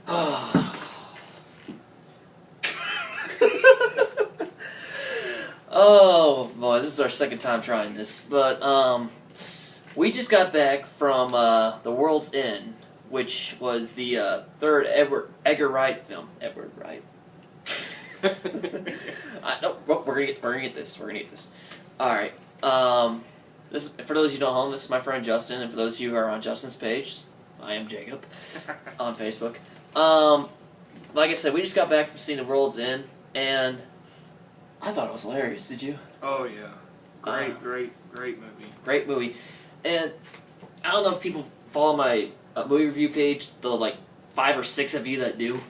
Oh boy, this is our second time trying this, but we just got back from The World's End, which was the third Edgar Wright film. Edward Wright. No, we're gonna get this. We're gonna get this. All right. This is, for those of you who don't know, this is my friend Justin, and for those of you who are on Justin's page, I am Jacob on Facebook. Like I said, we just got back from seeing The World's End, and I thought it was hilarious. Did you? Oh yeah, great movie. Great movie, and I don't know if people follow my movie review page. The like 5 or 6 of you that do,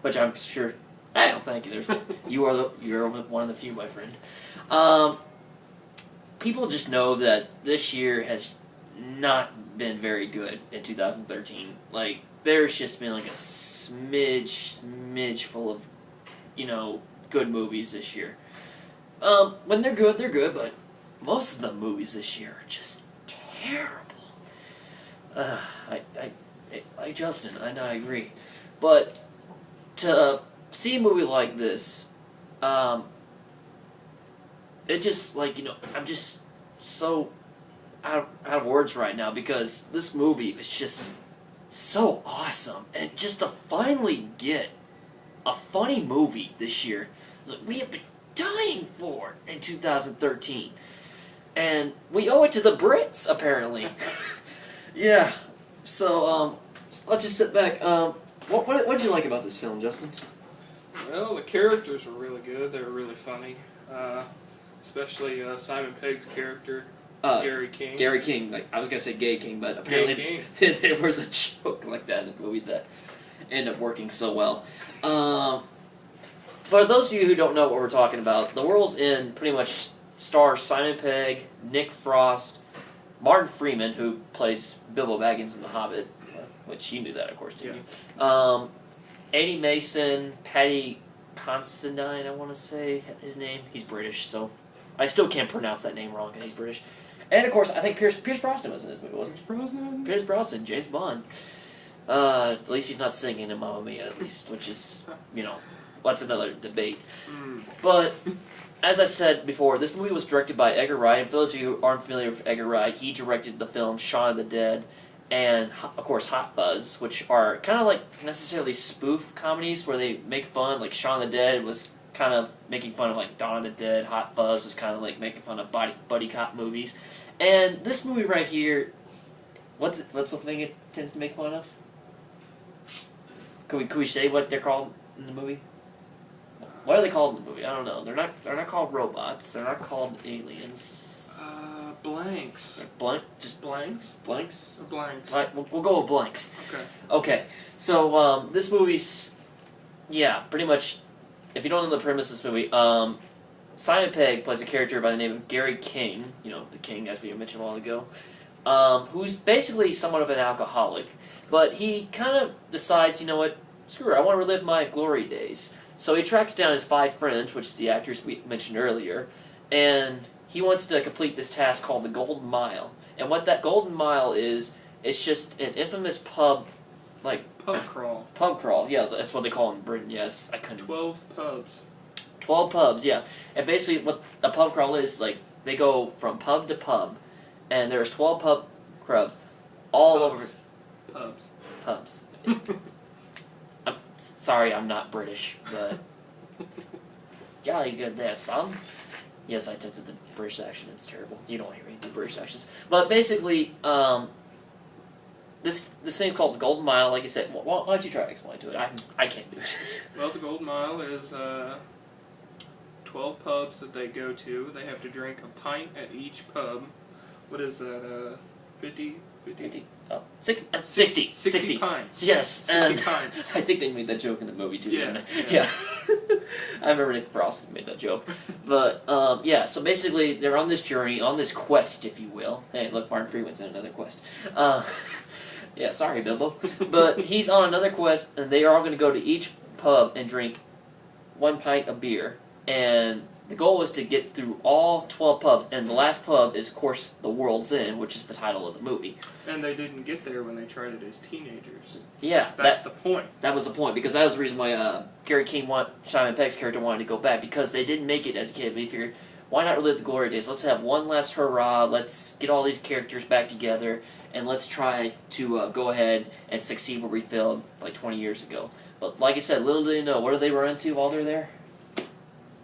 which I'm sure. I don't thank you. You're one of the few, my friend. People just know that this year has not been very good in 2013. Like there's just been like a smidge full of, good movies this year. When they're good, but most of the movies this year are just terrible. I Justin, I agree. But to see a movie like this, it just, I'm just so out of words right now because this movie is just so awesome. And just to finally get a funny movie this year that we have been dying for in 2013. And we owe it to the Brits, apparently. Yeah. So, let's just sit back. What did you like about this film, Justin? Well, the characters were really good. They were really funny. Especially Simon Pegg's character, Gary King. Gary King. Like I was gonna say Gay King, but apparently there was a joke like that in the movie that ended up working so well. For those of you who don't know what we're talking about, The World's End pretty much stars Simon Pegg, Nick Frost, Martin Freeman, who plays Bilbo Baggins in The Hobbit, which you knew that, of course, didn't you? Eddie Mason, Paddy Considine, I want to say his name. He's British, so I still can't pronounce that name wrong, and he's British. And, of course, I think Pierce Brosnan was in this movie, wasn't he? Pierce Brosnan, James Bond. At least he's not singing in Mamma Mia, at least, which is, that's another debate. But, as I said before, this movie was directed by Edgar Wright. And for those of you who aren't familiar with Edgar Wright, he directed the film Shaun of the Dead and, of course, Hot Fuzz, which are kind of like necessarily spoof comedies where they make fun. Like Shaun of the Dead was kind of making fun of like Dawn of the Dead. Hot Fuzz was kind of like making fun of buddy cop movies. And this movie right here, what's the thing it tends to make fun of? Could we say what they're called in the movie? What are they called in the movie? I don't know. They're not called robots. They're not called aliens. Blanks. Just blanks? Blanks? Blanks. All right, we'll go with blanks. Okay. Okay. So this movie's, pretty much. If you don't know the premise of this movie, Simon Pegg plays a character by the name of Gary King. The King, as we mentioned a while ago, who's basically somewhat of an alcoholic, but he kind of decides, you know what, screw it, I want to relive my glory days. So he tracks down his 5 friends, which is the actors we mentioned earlier, and he wants to complete this task called the Golden Mile. And what that Golden Mile is, it's just an infamous pub crawl. Pub crawl, yeah, that's what they call it in Britain, yes. 12 pubs. 12 pubs, yeah. And basically what a pub crawl is, like, they go from pub to pub, and there's 12 pub crawls all over... Pubs. I'm sorry, I'm not British, but... Jolly good there, son. Yes, I attempted the British accent. It's terrible. You don't hear me the British accents. But basically, this thing called the Golden Mile, like you said, why don't you try to explain to it? I can't do it. Well, the Golden Mile is 12 pubs that they go to. They have to drink a pint at each pub. What is that, 50? 60 pints. Yes. 60 pints. I think they made that joke in the movie, too. Yeah. Yeah. I remember Nick Frost made that joke. But, so basically, they're on this journey, on this quest, if you will. Hey, look, Martin Freeman's in another quest. Yeah, sorry, Bilbo. But he's on another quest, and they are all going to go to each pub and drink 1 pint of beer. And the goal is to get through all 12 pubs, and the last pub is, of course, the World's End, which is the title of the movie. And they didn't get there when they tried it as teenagers. Yeah. That's the point. That was the point, because that was the reason why Simon Pegg's character wanted to go back, because they didn't make it as a kid. But he figured, why not relive the glory days? Let's have one last hurrah, let's get all these characters back together, and let's try to go ahead and succeed where we failed like 20 years ago. But like I said, little did they know, what do they run into while they're there?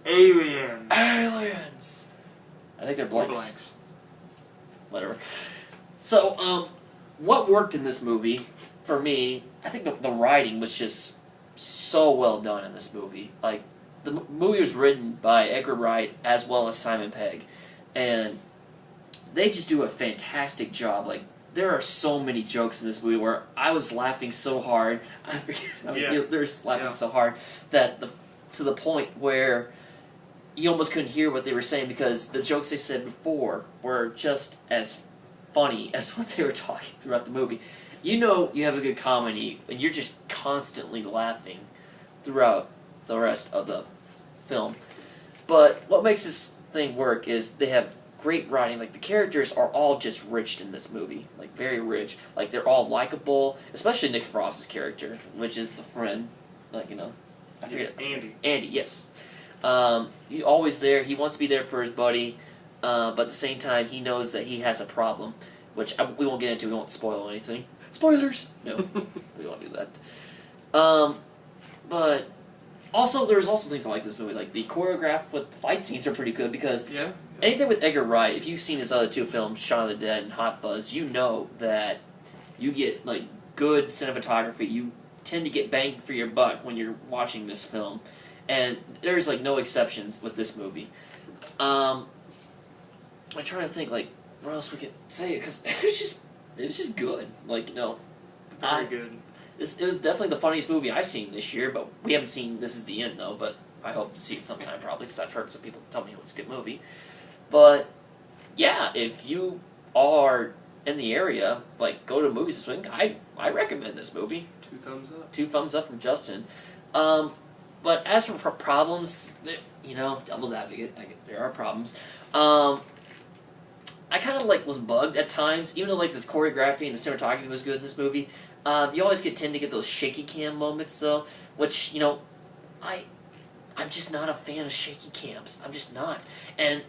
Aliens. Aliens! I think they're blanks. Blanks. Whatever. So, what worked in this movie, for me, I think the writing was just so well done in this movie. Like, the movie was written by Edgar Wright as well as Simon Pegg, and they just do a fantastic job. Like, there are so many jokes in this movie where I was laughing so hard. They're laughing so hard that to the point where you almost couldn't hear what they were saying, because the jokes they said before were just as funny as what they were talking throughout the movie. You know you have a good comedy and you're just constantly laughing throughout the rest of the film. But what makes this thing work is they have great writing. Like, the characters are all just rich in this movie. Like, very rich. Like, they're all likable, especially Nick Frost's character, which is the friend. Like, you know, I forget. Andy. Andy, yes. He's always there. He wants to be there for his buddy, but at the same time, he knows that he has a problem, which we won't get into. We won't spoil anything. Spoilers! No, we won't do that. But also, there's also things I like this movie. Like, the choreographed with fight scenes are pretty good, because anything with Edgar Wright, if you've seen his other two films, Shaun of the Dead and Hot Fuzz, you know that you get, like, good cinematography. You tend to get bang for your buck when you're watching this film. And there's, like, no exceptions with this movie. I'm trying to think, like, what else we could say, because it was just good. Like, you know. Very good. It was definitely the funniest movie I've seen this year, but we haven't seen This Is the End, though, but I hope to see it sometime, probably, because I've heard some people tell me it's a good movie. But, yeah, if you are in the area, like, go to movies this week, I recommend this movie. 2 thumbs up. 2 thumbs up from Justin. But as for problems, you know, devil's advocate, there are problems. I kind of, like, was bugged at times, even though, like, this choreography and the cinematography was good in this movie. You always tend to get those shaky cam moments, though, which, you know, I'm just not a fan of shaky cams. I'm just not. And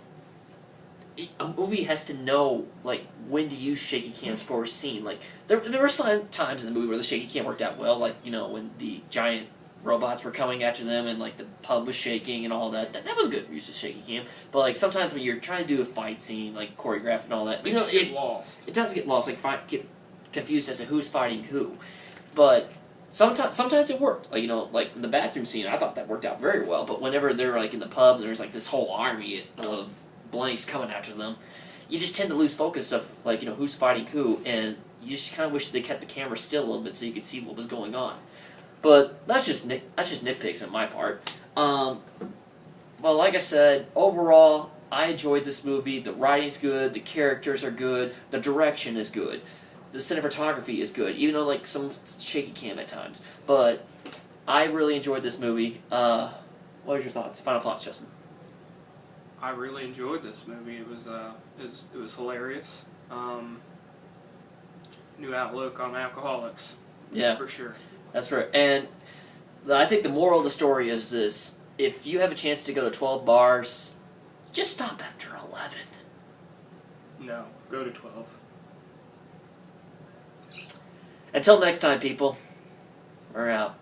a movie has to know, like, when to use shaky cams for a scene. Like, there were some times in the movie where the shaky cam worked out well, like, you know, when the giant robots were coming after them and, like, the pub was shaking and all that. That was good use of shaky cam. But, like, sometimes when you're trying to do a fight scene, like, choreograph and all that, you know, it gets lost. It does get lost, like, get confused as to who's fighting who. But sometimes it worked. Like, you know, like, in the bathroom scene, I thought that worked out very well. But whenever they're, like, in the pub and there's, like, this whole army of blanks coming after them, you just tend to lose focus of, like, you know, who's fighting who, and you just kind of wish they kept the camera still a little bit so you could see what was going on. But that's just nitpicks on my part. Well, like I said, overall, I enjoyed this movie. The writing's good, the characters are good, the direction is good, the cinematography is good, even though, like, some shaky cam at times. But I really enjoyed this movie. What are your thoughts? Final thoughts, Justin? I really enjoyed this movie. It was hilarious. New outlook on alcoholics. Yeah, that's for sure. That's right. And I think the moral of the story is this: if you have a chance to go to 12 bars, just stop after 11. No, go to 12. Until next time, people. We're out.